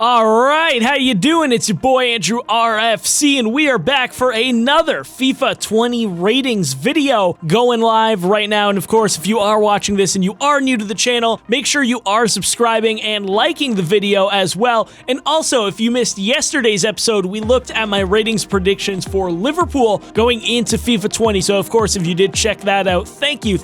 Alright, how you doing? It's your boy Andrew RFC, and we are back for another FIFA 20 ratings video going live right now. And of course, if you are watching this and you are new to the channel, make sure you are subscribing and liking the video as well. And also, if you missed yesterday's episode, we looked at my ratings predictions for Liverpool going into FIFA 20. So of course, if you did check that out, thank you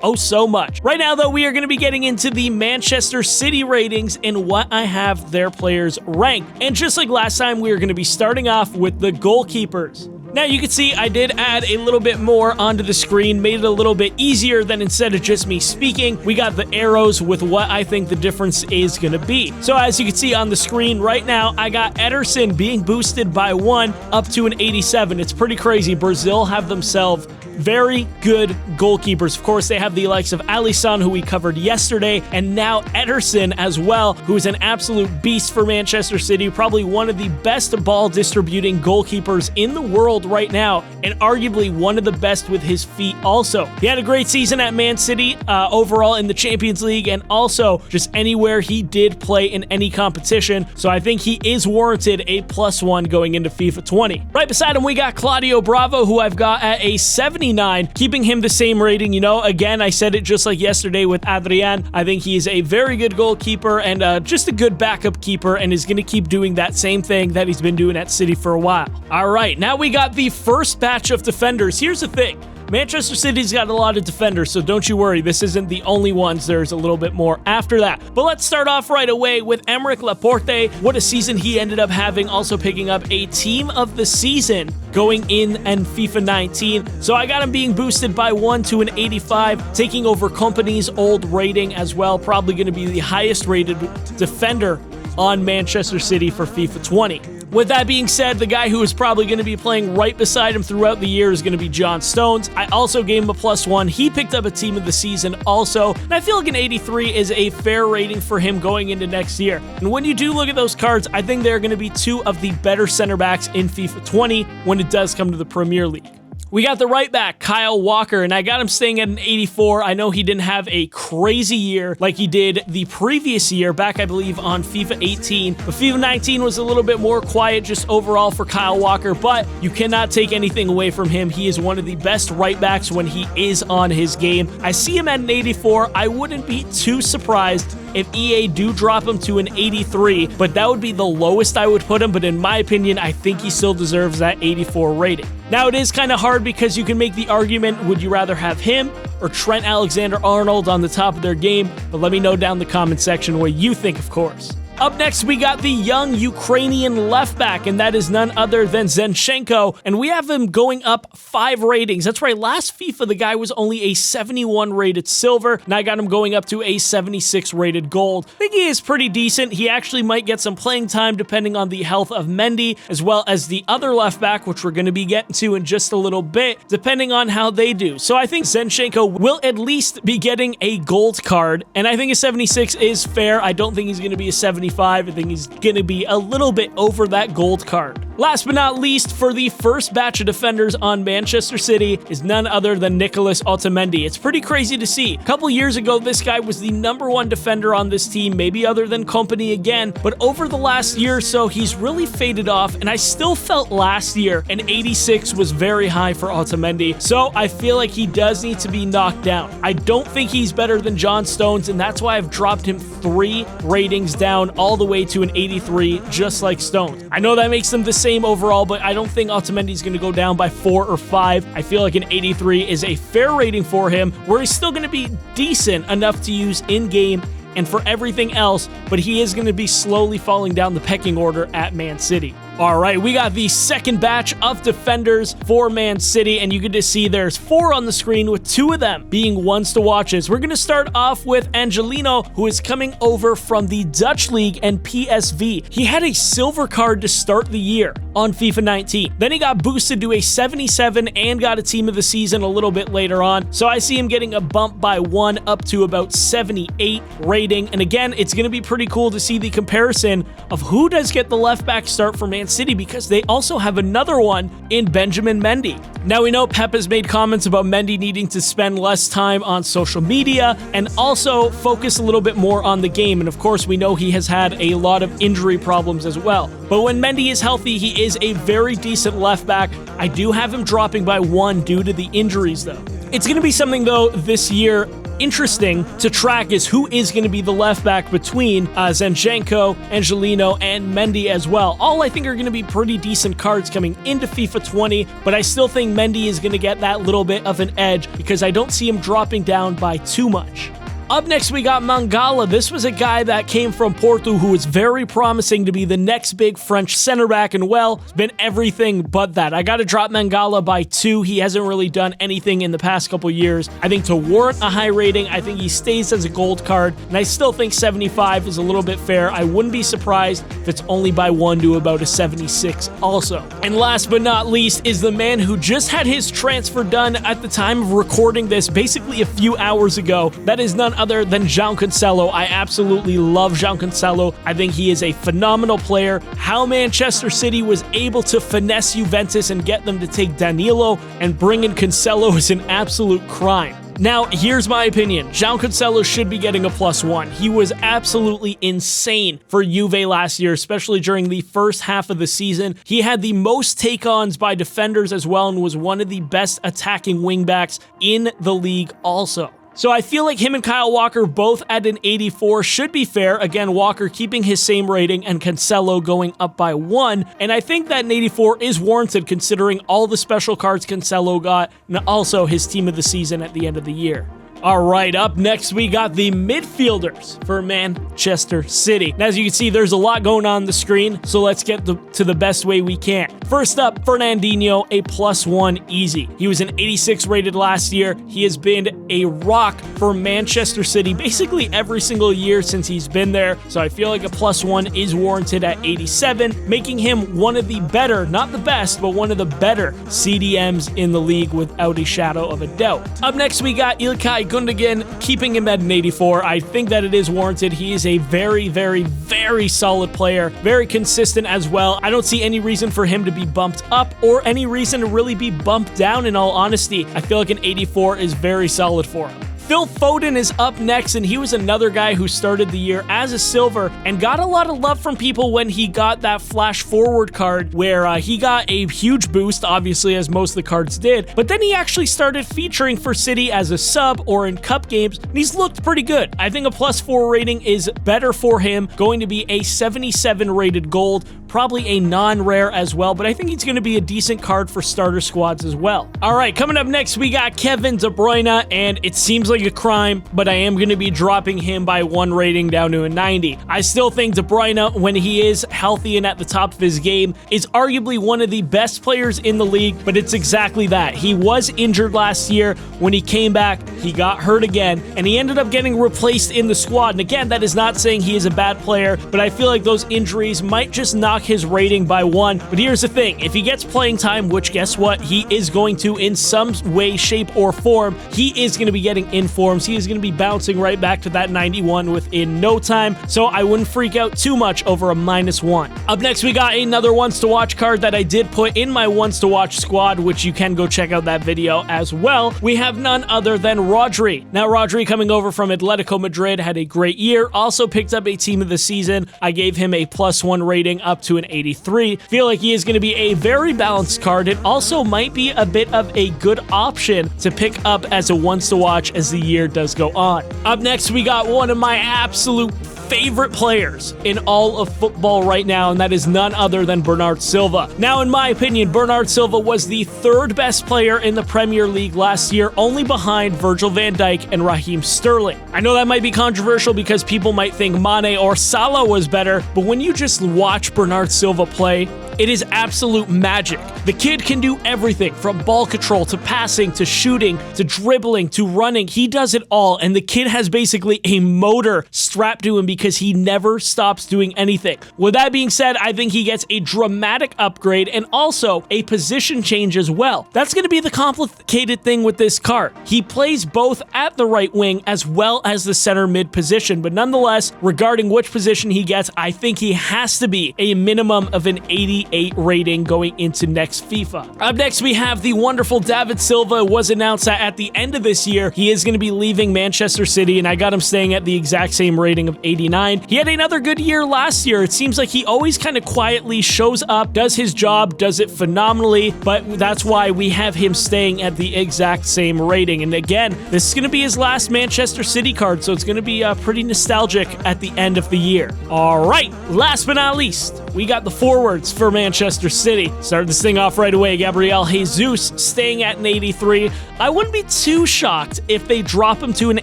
oh so much. Right now though, we are going to be getting into the Manchester City ratings and what I have their players ranked. And just like last time, we are going to be starting off with the goalkeepers. Now you can see I did add a little bit more onto the screen, made it a little bit easier than instead of just me speaking, we got the arrows with what I think the difference is going to be. So as you can see on the screen right now, I got Ederson being boosted by 1 up to an 87. It's pretty crazy. Brazil have themselves very good goalkeepers. Of course, they have the likes of Alisson, who we covered yesterday, and now Ederson as well, who is an absolute beast for Manchester City, probably one of the best ball distributing goalkeepers in the world right now, and arguably one of the best with his feet also. He had a great season at Man City overall in the Champions League, and also just anywhere he did play in any competition, so I think he is warranted a +1 going into FIFA 20. Right beside him, we got Claudio Bravo, who I've got at a 79, keeping him the same rating. You know, again, I said it just like yesterday with Adrian. I think he is a very good goalkeeper and just a good backup keeper, and is going to keep doing that same thing that he's been doing at City for a while. All right, now we got the first batch of defenders. Here's the thing. Manchester City's got a lot of defenders, so don't you worry, this isn't the only ones. There's a little bit more after that. But let's start off right away with Aymeric Laporte. What a season he ended up having, also picking up a team of the season going in and FIFA 19. So I got him being boosted by 1 to an 85, taking over Kompany's old rating as well. Probably going to be the highest rated defender on Manchester City for FIFA 20. With that being said, the guy who is probably going to be playing right beside him throughout the year is going to be John Stones. I also gave him a +1. He picked up a team of the season also, and I feel like an 83 is a fair rating for him going into next year. And when you do look at those cards, I think they're going to be 2 of the better center backs in FIFA 20 when it does come to the Premier League. We got the right back, Kyle Walker, and I got him staying at an 84. I know he didn't have a crazy year like he did the previous year, back, I believe, on FIFA 18. But FIFA 19 was a little bit more quiet just overall for Kyle Walker, but you cannot take anything away from him. He is one of the best right backs when he is on his game. I see him at an 84. I wouldn't be too surprised if EA do drop him to an 83, but that would be the lowest I would put him. But in my opinion, I think he still deserves that 84 rating. Now, it is kind of hard because you can make the argument, would you rather have him or Trent Alexander-Arnold on the top of their game? But let me know down in the comment section what you think, of course. Up next, we got the young Ukrainian left back, and that is none other than Zinchenko, and we have him going up 5 ratings. That's right, last FIFA, the guy was only a 71 rated silver, and I got him going up to a 76 rated gold. I think he is pretty decent. He actually might get some playing time depending on the health of Mendy, as well as the other left back, which we're going to be getting to in just a little bit, depending on how they do. So I think Zinchenko will at least be getting a gold card, and I think a 76 is fair. I don't think he's going to be a 75. I think he's going to be a little bit over that gold card. Last but not least, for the first batch of defenders on Manchester City is none other than Nicolas Otamendi. It's pretty crazy to see. A couple years ago, this guy was the #1 defender on this team, maybe other than Kompany again, but over the last year or so, he's really faded off, and I still felt last year an 86 was very high for Otamendi, so I feel like he does need to be knocked down. I don't think he's better than John Stones, and that's why I've dropped him 3 ratings down all the way to an 83, just like Stones. I know that makes them the same overall, but I don't think Otamendi's going to go down by 4 or 5. I feel like an 83 is a fair rating for him, where he's still going to be decent enough to use in-game and for everything else, but he is going to be slowly falling down the pecking order at Man City. All right, we got the second batch of defenders for Man City, and you get to see there's 4 on the screen, with 2 of them being ones to watches. We're going to start off with Angelino, who is coming over from the Dutch League and PSV. He had a silver card to start the year on FIFA 19. Then he got boosted to a 77 and got a team of the season a little bit later on. So I see him getting a bump by 1 up to about 78 rating. And again, it's going to be pretty cool to see the comparison of who does get the left back start for Man Man City because they also have another one in Benjamin Mendy. Now we know Pep has made comments about Mendy needing to spend less time on social media and also focus a little bit more on the game. And of course, we know he has had a lot of injury problems as well. But when Mendy is healthy, he is a very decent left back. I do have him dropping by 1 due to the injuries though. It's going to be something though this year interesting to track is who is going to be the left back between Zinchenko, Angelino, and Mendy as well. All I think are going to be pretty decent cards coming into FIFA 20, but I still think Mendy is going to get that little bit of an edge because I don't see him dropping down by too much. Up next, we got Mangala. This was a guy that came from Porto who was very promising to be the next big French center back, and well, it's been everything but that. I got to drop Mangala by 2. He hasn't really done anything in the past couple years. I think to warrant a high rating, I think he stays as a gold card, and I still think 75 is a little bit fair. I wouldn't be surprised if it's only by 1 to about a 76 also. And last but not least is the man who just had his transfer done at the time of recording this, basically a few hours ago. That is none other than João Cancelo. I absolutely love João Cancelo. I think he is a phenomenal player. How Manchester City was able to finesse Juventus and get them to take Danilo and bring in Cancelo is an absolute crime. Now, here's my opinion. João Cancelo should be getting a +1. He was absolutely insane for Juve last year, especially during the first half of the season. He had the most take-ons by defenders as well and was one of the best attacking wingbacks in the league also. So I feel like him and Kyle Walker both at an 84 should be fair. Again, Walker keeping his same rating and Cancelo going up by 1. And I think that an 84 is warranted considering all the special cards Cancelo got and also his team of the season at the end of the year. All right, up next, we got the midfielders for Manchester City. And as you can see, there's a lot going on the screen, so let's get to the best way we can. First up, Fernandinho, a +1 easy. He was an 86 rated last year. He has been a rock for Manchester City basically every single year since he's been there, so I feel like a +1 is warranted at 87, making him one of the better, not the best, but one of the better CDMs in the league without a shadow of a doubt. Up next, we got Ilkay Gundogan, keeping him at an 84. I think that it is warranted. He is a very, very, very solid player, very consistent as well. I don't see any reason for him to be bumped up or any reason to really be bumped down, in all honesty. I feel like an 84 is very solid for him. Phil Foden is up next, and he was another guy who started the year as a silver and got a lot of love from people when he got that flash forward card where he got a huge boost, obviously, as most of the cards did, but then he actually started featuring for City as a sub or in cup games, and he's looked pretty good. I think a +4 rating is better for him, going to be a 77 rated gold, probably a non-rare as well, but I think he's going to be a decent card for starter squads as well. All right, coming up next, we got Kevin De Bruyne, and it seems like a crime, but I am going to be dropping him by 1 rating down to a 90. I still think De Bruyne, when he is healthy and at the top of his game, is arguably one of the best players in the league, but it's exactly that. He was injured last year. When he came back, he got hurt again, and he ended up getting replaced in the squad. And again, that is not saying he is a bad player, but I feel like those injuries might just knock his rating by 1. But here's the thing, if he gets playing time, which guess what, he is going to in some way, shape, or form, he is going to be getting informs. He is going to be bouncing right back to that 91 within no time, so I wouldn't freak out too much over a -1. Up next, we got another ones to watch card that I did put in my ones to watch squad, which you can go check out that video as well. We have none other than Rodri. Now, Rodri, coming over from Atletico Madrid, had a great year, also picked up a team of the season. I gave him a +1 rating up to an 83. Feel like he is going to be a very balanced card. It also might be a bit of a good option to pick up as a ones to watch as the year does go on. Up next, we got one of my absolute favorite players in all of football right now, and that is none other than Bernard Silva. Now, in my opinion, Bernard Silva was the 3rd best player in the Premier League last year, only behind Virgil van Dijk and Raheem Sterling. I know that might be controversial because people might think Mane or Salah was better, but when you just watch Bernard Silva play, it is absolute magic. The kid can do everything from ball control to passing to shooting to dribbling to running. He does it all, and the kid has basically a motor strapped to him because he never stops doing anything. With that being said, I think he gets a dramatic upgrade and also a position change as well. That's going to be the complicated thing with this card. He plays both at the right wing as well as the center mid position, but nonetheless, regarding which position he gets, I think he has to be a minimum of an 88 88 rating going into next FIFA. Up next, we have the wonderful David Silva. It was announced that at the end of this year, he is going to be leaving Manchester City, and I got him staying at the exact same rating of 89. He had another good year last year. It seems like he always kind of quietly shows up, does his job, does it phenomenally, but that's why we have him staying at the exact same rating. And again, this is going to be his last Manchester City card, so it's going to be pretty nostalgic at the end of the year. All right, last but not least, we got the forwards for Manchester City. Started this thing off right away. Gabriel Jesus staying at an 83. I wouldn't be too shocked if they drop him to an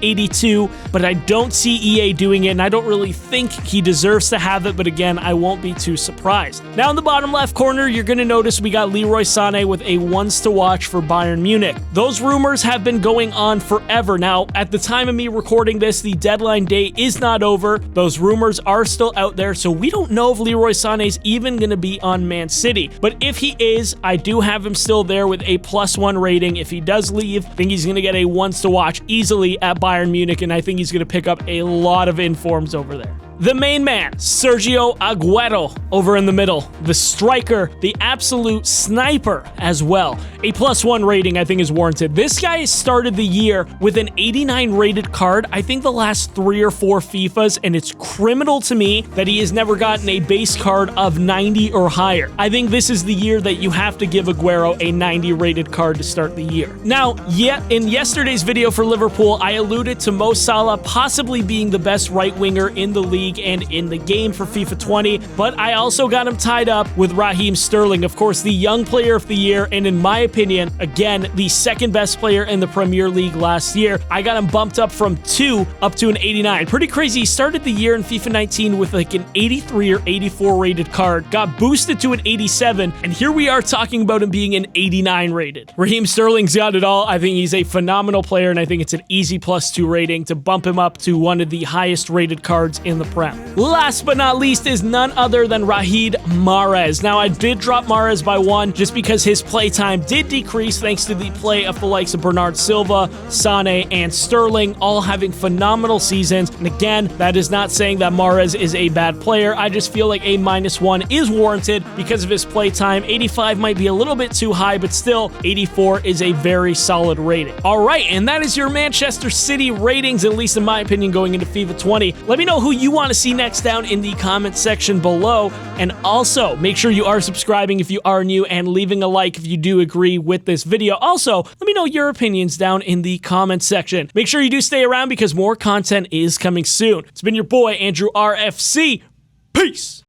82, but I don't see EA doing it, and I don't really think he deserves to have it, but again, I won't be too surprised. Now in the bottom left corner, you're going to notice we got Leroy Sané with a ones to watch for Bayern Munich. Those rumors have been going on forever. Now, at the time of me recording this, the deadline day is not over. Those rumors are still out there, so we don't know if Leroy Sané is even going to be on Man City. But if he is, I do have him still there with a +1 rating. If he does leave, I think he's going to get a ones to watch easily at Bayern Munich, and I think he's going to pick up a lot of informs over there. The main man, Sergio Aguero, over in the middle. The striker, the absolute sniper as well. A +1 rating, I think, is warranted. This guy has started the year with an 89 rated card, I think the last 3 or 4 FIFAs, and it's criminal to me that he has never gotten a base card of 90 or higher. I think this is the year that you have to give Aguero a 90 rated card to start the year. Now, in yesterday's video for Liverpool, I alluded to Mo Salah possibly being the best right winger in the league and in the game for FIFA 20, but I also got him tied up with Raheem Sterling, of course, the young player of the year, and in my opinion, again, the second best player in the Premier League last year. I got him bumped up from 2 up to an 89. Pretty crazy. He started the year in FIFA 19 with like an 83 or 84 rated card, got boosted to an 87, and here we are talking about him being an 89 rated. Raheem Sterling's got it all. I think he's a phenomenal player, and I think it's an easy +2 rating to bump him up to one of the highest rated cards in the Prem. Last but not least is none other than Riyad Mahrez. Now, I did drop Mahrez by 1 just because his play time did decrease thanks to the play of the likes of Bernard Silva, Sané, and Sterling, all having phenomenal seasons. And again, that is not saying that Mahrez is a bad player. I just feel like a -1 is warranted because of his play time. 85 might be a little bit too high, but still, 84 is a very solid rating. All right, and that is your Manchester City ratings, at least in my opinion, going into FIFA 20. Let me know who you want to see next down in the comment section below, and also make sure you are subscribing if you are new and leaving a like if you do agree with this video. Also, let me know your opinions down in the comment section. Make sure you do stay around because more content is coming soon. It's been your boy Andrew RFC. Peace.